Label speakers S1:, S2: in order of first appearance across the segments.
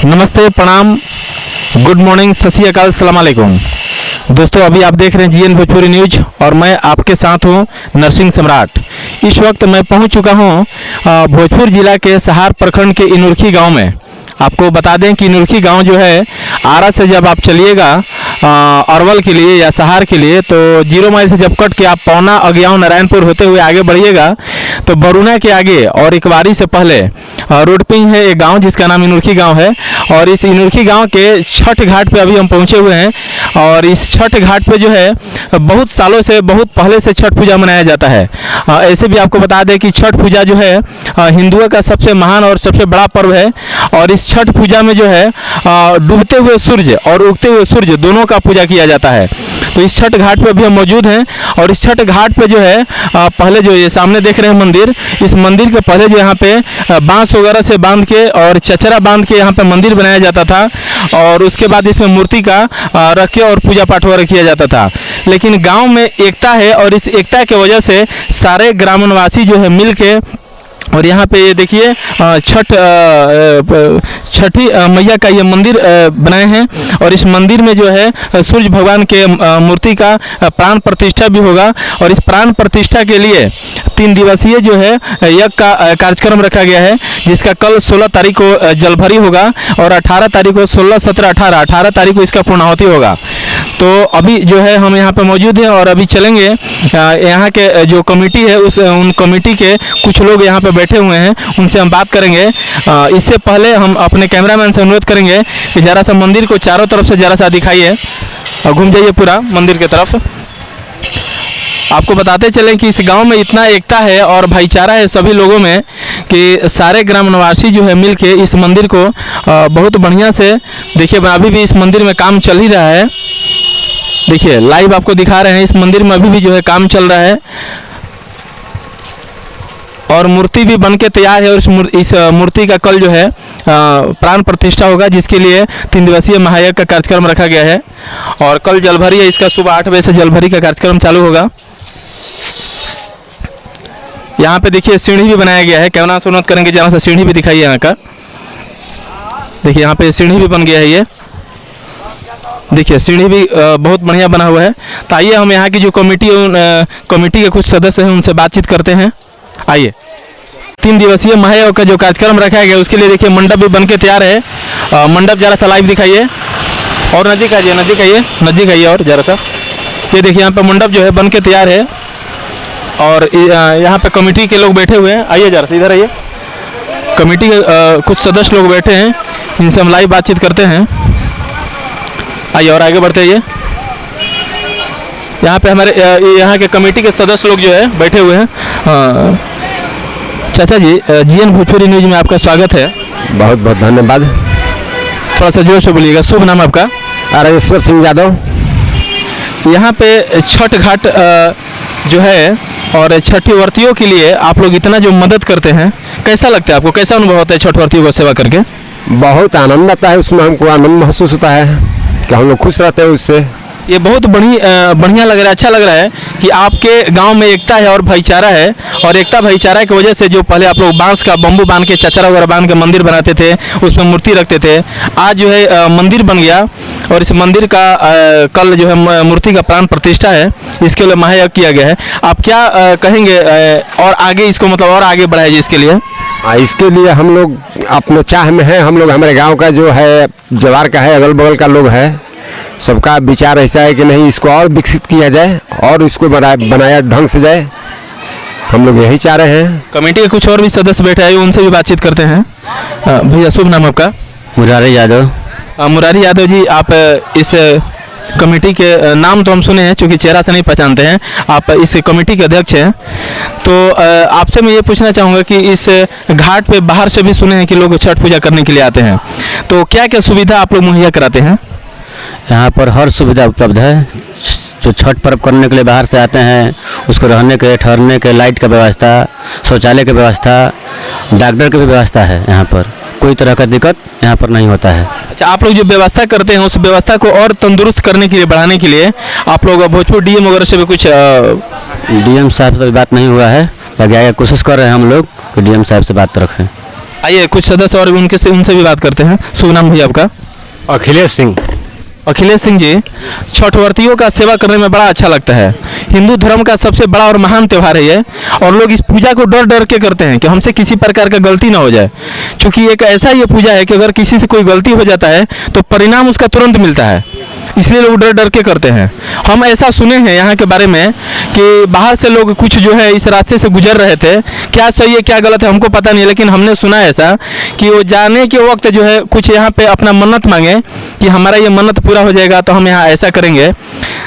S1: नमस्ते, प्रणाम, good morning, सत श्री अकाल, सलाम अलैकुम। दोस्तों, अभी आप देख रहे हैं जीएन भोजपुरी न्यूज और मैं आपके साथ हूं नरसिंह सम्राट। इस वक्त मैं पहुंच चुका हूं भोजपुर जिला के सहार प्रखंड के इनुरखी गांव में। आपको बता दें कि इनुरखी गांव जो है, आरा से जब आप चलिएगा अरवल के लिए या सहार के लिए, तो 0 माइल से जब कट के आप पौना अगियाव नारायणपुर होते हुए आगे बढ़िएगा तो बरुना के आगे और इकबारी से पहले रोड पे है एक गांव जिसका नाम इनुरखी गांव है। और इस इनुरखी गांव के छठ घाट पे अभी हम पहुंचे हुए हैं। और इस छठ घाट पे जो है बहुत सालों से, बहुत पहले से छठ पूजा मनाया जाता है। ऐसे भी आपको बता दें कि छठ पूजा जो है हिंदुओं का सबसे महान और सबसे बड़ा पर्व है। और इस छठ पूजा में जो है डूबते हुए सूर्य और उगते हुए सूर्य दोनों का पूजा किया जाता है। तो इस छठ घाट पे अभी हम मौजूद हैं। और इस छठ घाट पे जो है पहले जो ये सामने देख रहे हैं मंदिर, इस मंदिर के पहले जो यहाँ पे बांस वगैरह से बांध के और चचरा बांध के यहाँ पे मंदिर बनाया जाता था। और उसके बाद इसमें मूर्ति का रख के और पूजा पाठ वगैरह किया जाता था। लेकिन गांव में एकता है और इस एकता के वजह से सारे ग्रामीणवासी जो है मिल के, और यहाँ पे ये देखिए छठी मैया का ये मंदिर बनाए हैं। और इस मंदिर में जो है सूर्य भगवान के मूर्ति का प्राण प्रतिष्ठा भी होगा। और इस प्राण प्रतिष्ठा के लिए 3 दिवसीय जो है यज्ञ का कार्यक्रम रखा गया है, जिसका कल 16 तारीख को जलभरी होगा और 18 तारीख को 16, 17, 18 तारीख को इसका पूर्णाहुति होगा। तो अभी जो है हम यहाँ पे मौजूद हैं और अभी चलेंगे। यहाँ के जो कमेटी है उन कमेटी के कुछ लोग यहाँ पे बैठे हुए हैं, उनसे हम बात करेंगे। इससे पहले हम अपने कैमरामैन से अनुरोध करेंगे कि ज़रा सा मंदिर को चारों तरफ से ज़रा सा दिखाइए और घूम जाइए पूरा मंदिर की तरफ। आपको बताते चलें कि इस गांव में इतना एकता है और भाईचारा है सभी लोगों में कि सारे ग्राम निवासी जो है मिल के इस मंदिर को बहुत बढ़िया से, देखिए अभी भी इस मंदिर में काम चल ही रहा है। देखिए लाइव आपको दिखा रहे हैं, इस मंदिर में अभी भी जो है काम चल रहा है और मूर्ति भी बन के तैयार है। और इस मूर्ति का कल जो है प्राण प्रतिष्ठा होगा, जिसके लिए 3 दिवसीय महायज्ञ का कार्यक्रम रखा गया है। और कल जलभरी है, इसका सुबह 8 बजे से जलभरी का कार्यक्रम चालू होगा। यहाँ पे देखिए सीढ़ी भी बनाया गया है, कैमरा से अनुरोध करेंगे जहाँ से सीढ़ी भी दिखाइए यहाँ का। देखिए यहाँ पे सीढ़ी भी बन गया है, ये देखिए सीढ़ी भी बहुत बढ़िया बना हुआ है। तो आइए हम यहाँ की जो कमेटी के कुछ सदस्य हैं उनसे बातचीत करते हैं। आइए, 3 दिवसीय महायज्ञ का जो कार्यक्रम रखा गया उसके लिए देखिए मंडप भी बन के तैयार है। मंडप जरा सा लाइव दिखाइए और नज़दीक आइए, नज़दीक आइए और ज़रा सा। ये देखिए यहाँ पे मंडप जो है बन के तैयार है और यहाँ पे कमेटी के लोग बैठे हुए हैं। आइए जरा सा इधर आइए, कमेटी के कुछ सदस्य लोग बैठे हैं, इनसे हम लाइव बातचीत करते हैं। आइए और आगे बढ़ते आइए। यहाँ पे हमारे यहाँ के कमेटी के सदस्य लोग जो है बैठे हुए हैं। चाचा जी, जीएन भोजपुरी न्यूज में आपका स्वागत है।
S2: बहुत बहुत धन्यवाद।
S1: थोड़ा सा जोर से बोलिएगा। शुभ नाम आपका?
S2: राजेश्वर सिंह यादव।
S1: यहाँ पे छठ घाट जो है और छठी व्रतियों के लिए आप लोग इतना जो मदद करते हैं, कैसा लगता है आपको? कैसा अनुभव होता है छठ व्रतियों को सेवा करके?
S2: बहुत आनंद आता है, उसमें हमको आनंद महसूस होता है कि हम लोग खुश रहते हैं उससे।
S1: ये बहुत बढ़िया लग रहा है, अच्छा लग रहा है कि आपके गांव में एकता है और भाईचारा है। और एकता भाईचारा की वजह से जो पहले आप लोग बांस का बम्बू बांध के, चचरा वगैरह बांध के मंदिर बनाते थे, उसमें मूर्ति रखते थे, आज जो है मंदिर बन गया। और इस मंदिर का कल जो है मूर्ति का प्राण प्रतिष्ठा है, इसके लिए महायज्ञ किया गया है। आप क्या कहेंगे और आगे इसको मतलब और आगे बढ़ाया जाए इसके लिए?
S2: इसके लिए हम लोग अपने चाह में हैं। हम लोग हमारे गाँव का जो है, जवार का है, अगल बगल का लोग है, सबका विचार ऐसा है कि नहीं इसको और विकसित किया जाए और इसको बनाया ढंग से जाए। हम लोग यही चाह रहे हैं।
S1: कमेटी के कुछ और भी सदस्य बैठे हैं, उनसे भी बातचीत करते हैं। भैया शुभ नाम आपका?
S3: मुरारी यादव।
S1: मुरारी यादव जी, आप इस कमेटी के नाम तो हम सुने हैं, चूँकि चेहरा से नहीं पहचानते हैं, आप इस कमेटी के अध्यक्ष हैं। तो आपसे मैं ये पूछना चाहूँगा कि इस घाट पे बाहर से भी सुने हैं कि लोग छठ पूजा करने के लिए आते हैं, तो क्या क्या सुविधा आप लोग मुहैया कराते हैं?
S3: यहाँ पर हर सुविधा उपलब्ध है। जो छठ पर्व करने के लिए बाहर से आते हैं, उसको रहने के, ठहरने के, लाइट का व्यवस्था, शौचालय की व्यवस्था, डॉक्टर की भी व्यवस्था है। यहाँ पर कोई तरह का दिक्कत यहाँ पर नहीं होता है।
S1: अच्छा, आप लोग जो व्यवस्था करते हैं उस व्यवस्था को और तंदुरुस्त करने के लिए, बढ़ाने के लिए आप लोग भोजपुर डीएम वगैरह से भी कुछ?
S3: डीएम साहब से बात नहीं हुआ है, आगे कोशिश कर रहे हैं हम लोग कि डीएम साहब से बात रखें।
S1: आइए कुछ सदस्य और उनसे भी बात करते हैं। शुभ नाम भैया आपका?
S2: अखिलेश सिंह।
S1: अखिलेश सिंह जी, छठ व्रतियों का सेवा करने में बड़ा अच्छा लगता है। हिंदू धर्म का सबसे बड़ा और महान त्यौहार है ये, और लोग इस पूजा को डर डर के करते हैं कि हमसे किसी प्रकार का गलती ना हो जाए। क्योंकि एक ऐसा ये पूजा है कि अगर किसी से कोई गलती हो जाता है तो परिणाम उसका तुरंत मिलता है, इसलिए लोग डर डर के करते हैं। हम ऐसा सुने हैं यहाँ के बारे में कि बाहर से लोग कुछ जो है इस रास्ते से गुजर रहे थे, क्या सही है क्या गलत है हमको पता नहीं, लेकिन हमने सुना है ऐसा कि वो जाने के वक्त जो है कुछ यहाँ पे अपना मन्नत मांगे कि हमारा ये मन्नत पूरा हो जाएगा तो हम यहाँ ऐसा करेंगे।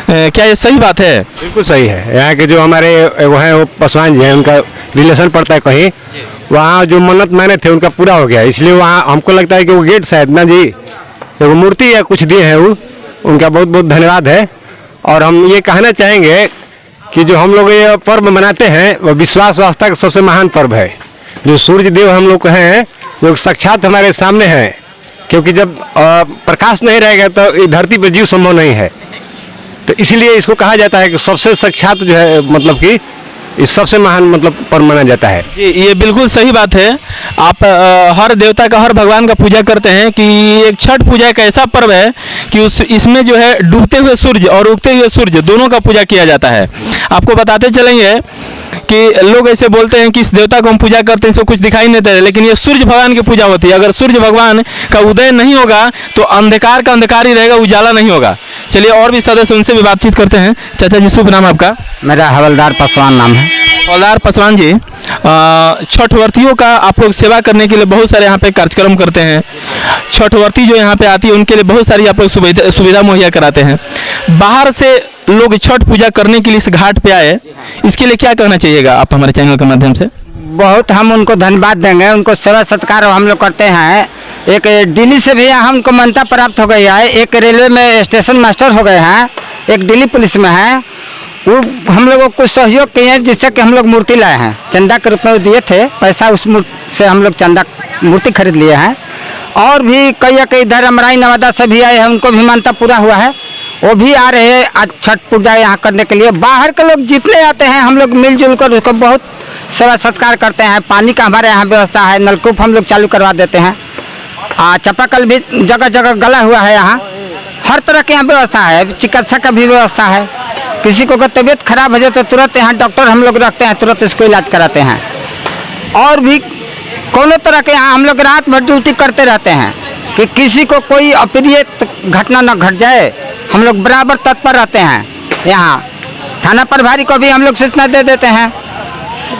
S1: क्या ये सही बात है?
S2: बिल्कुल सही है। यहाँ के जो हमारे वो हैं वो पासवान जी हैं, उनका रिलेशन पड़ता है कहीं, वहाँ जो मन्नत माने थे उनका पूरा हो गया, इसलिए वहाँ हमको लगता है कि वो गेट शायद ना जी वो मूर्ति या कुछ दिए हैं वो, उनका बहुत बहुत धन्यवाद है। और हम ये कहना चाहेंगे कि जो हम लोग ये पर्व मनाते हैं वो विश्वास आस्था का सबसे महान पर्व है। जो सूर्य देव हम लोग हैं जो साक्षात हमारे सामने हैं, क्योंकि जब प्रकाश नहीं रहेगा तो इस धरती पर जीव संभव नहीं है, तो इसीलिए इसको कहा जाता है कि सबसे साक्षात जो है मतलब कि इस सबसे महान मतलब पर्व माना जाता है।
S1: जी ये बिल्कुल सही बात है। आप हर देवता का हर भगवान का पूजा करते हैं कि एक छठ पूजा एक ऐसा पर्व है कि इसमें जो है डूबते हुए सूर्य और उगते हुए सूर्य दोनों का पूजा किया जाता है। आपको बताते चलेंगे कि लोग ऐसे बोलते हैं कि इस देवता को हम पूजा करते हैं इसको कुछ दिखाई नहीं देता, लेकिन ये सूर्य भगवान की पूजा होती है। अगर सूर्य भगवान का उदय नहीं होगा तो अंधकार का अंधकार ही रहेगा, उजाला नहीं होगा। चलिए और भी सदस्य उनसे भी बातचीत करते हैं। चाचा जी शुभ नाम आपका?
S3: मेरा हवलदार पासवान नाम है।
S1: हवलदार पासवान जी, छठ व्रतियों का आप लोग सेवा करने के लिए बहुत सारे यहाँ पे कार्यक्रम करते हैं। छठ व्रती जो यहाँ पे आती है उनके लिए बहुत सारी आप लोग सुविधा मुहैया कराते हैं। बाहर से लोग छठ पूजा करने के लिए इस घाट पे आए, इसके लिए क्या कहना चाहिएगा आप हमारे चैनल के माध्यम से?
S4: बहुत हम उनको धन्यवाद देंगे, उनको सेवा सत्कार हम लोग करते हैं। एक दिल्ली से भी हमको मान्यता प्राप्त हो गई है, एक रेलवे में स्टेशन मास्टर हो गए हैं, एक दिल्ली पुलिस में है, वो हम लोगों को सहयोग किए हैं जिससे कि हम लोग मूर्ति लाए हैं। चंदा के रूप में दिए थे पैसा, उस से हम लोग चंदा मूर्ति खरीद लिए हैं। और भी कई इधर अमराई नवादा से भी आए हैं, उनको भी मान्यता पूरा हुआ है, वो भी आ रहे हैं आज छठ पूजा यहाँ करने के लिए। बाहर के लोग जितने आते हैं हम लोग मिलजुल कर उसको बहुत सेवा सत्कार करते हैं। पानी का हमारे यहाँ व्यवस्था है, नलकूप हम लोग चालू करवा देते हैं। चापाकल भी जगह जगह गला हुआ है, यहाँ हर तरह की यहाँ व्यवस्था है। चिकित्सा का भी व्यवस्था है, किसी को अगर तबीयत खराब हो जाए तो तुरंत यहाँ डॉक्टर हम लोग रखते हैं, तुरंत इसको इलाज कराते हैं। और भी कोनो तरह के यहाँ हम लोग रात भर ड्यूटी करते रहते हैं कि किसी को कोई अप्रिय घटना न घट जाए, हम लोग बराबर तत्पर रहते हैं। यहाँ थाना प्रभारी को भी हम लोग सूचना दे देते हैं।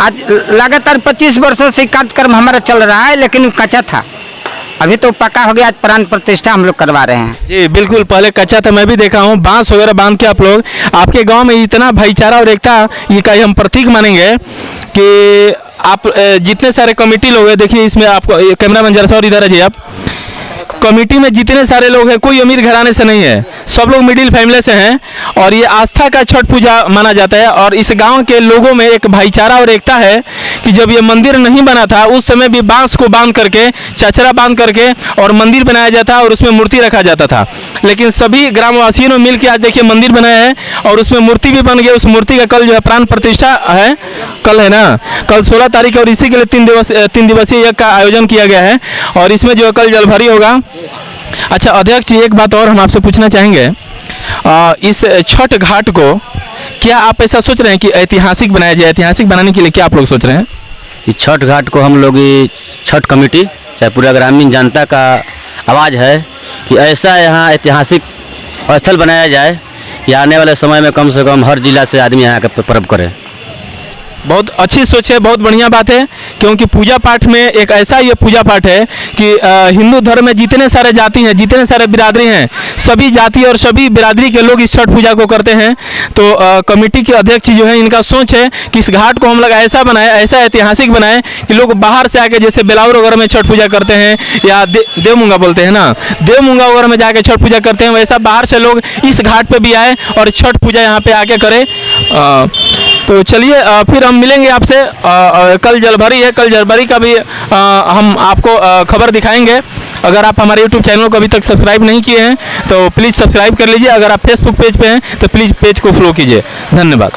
S4: आज लगातार 25 वर्षों से कार्यक्रम हमारा चल रहा है, लेकिन कच्चा था, अभी तो पक्का हो गया। आज प्राण प्रतिष्ठा हम लोग करवा रहे हैं।
S1: जी बिल्कुल, पहले कच्चा था, मैं भी देखा हूँ बांस वगैरह बांध के आप लोग, आपके गांव में इतना भाईचारा और एकता ये का हम प्रतीक मानेंगे कि आप जितने सारे कमेटी लोग हैं, देखिए इसमें आपको कैमरामैन जरा सा और इधर आइए आप, कमेटी में जितने सारे लोग हैं कोई अमीर घराने से नहीं है, सब लोग मिडिल फैमिली से हैं। और ये आस्था का छठ पूजा माना जाता है। और इस गांव के लोगों में एक भाईचारा और एकता है कि जब ये मंदिर नहीं बना था उस समय भी बांस को बांध करके, चचरा बांध करके और मंदिर बनाया जाता और उसमें मूर्ति रखा जाता था। लेकिन सभी ग्रामवासियों ने मिलकर आज देखिए मंदिर बनाया है और उसमें मूर्ति भी बन गई। उस मूर्ति का कल जो है प्राण प्रतिष्ठा है, कल है ना, कल 16 तारीख, और इसी के लिए 3 दिवसीय यज्ञ का आयोजन किया गया है और इसमें जो कल जलभरी होगा। अच्छा अध्यक्ष जी, एक बात और हम आपसे पूछना चाहेंगे, इस छठ घाट को क्या आप ऐसा सोच रहे हैं कि ऐतिहासिक बनाया जाए? ऐतिहासिक बनाने के लिए क्या आप लोग सोच रहे हैं?
S3: इस छठ घाट को हम लोग छठ कमेटी चाहे पूरा ग्रामीण जनता का आवाज़ है कि ऐसा यहाँ ऐतिहासिक स्थल बनाया जाए कि आने वाले समय में कम से कम हर जिला से आदमी यहाँ का पर्व करे।
S1: बहुत अच्छी सोच है, बहुत बढ़िया बात है, क्योंकि पूजा पाठ में एक ऐसा ये पूजा पाठ है कि हिंदू धर्म में जितने सारे जाति हैं, जितने सारे बिरादरी हैं, सभी जाति और सभी बिरादरी के लोग इस छठ पूजा को करते हैं। तो कमेटी के अध्यक्ष जो है इनका सोच है कि इस घाट को हम लोग ऐसा बनाए, ऐसा ऐतिहासिक बनाए कि लोग बाहर से आके, जैसे बेलाउर वगैरह में छठ पूजा करते हैं या देवमुंगा बोलते हैं ना, देवमुंगा वगैरह में जाके छठ पूजा करते हैं, वैसा बाहर से लोग इस घाट पर भी आए और छठ पूजा यहाँ पे आके करें। तो चलिए फिर हम मिलेंगे आपसे। कल जलभरी है, कल जलभरी का भी हम आपको खबर दिखाएंगे। अगर आप हमारे YouTube चैनल को अभी तक सब्सक्राइब नहीं किए हैं तो प्लीज़ सब्सक्राइब कर लीजिए। अगर आप फेसबुक पेज पे हैं तो प्लीज़ पेज को फॉलो कीजिए। धन्यवाद।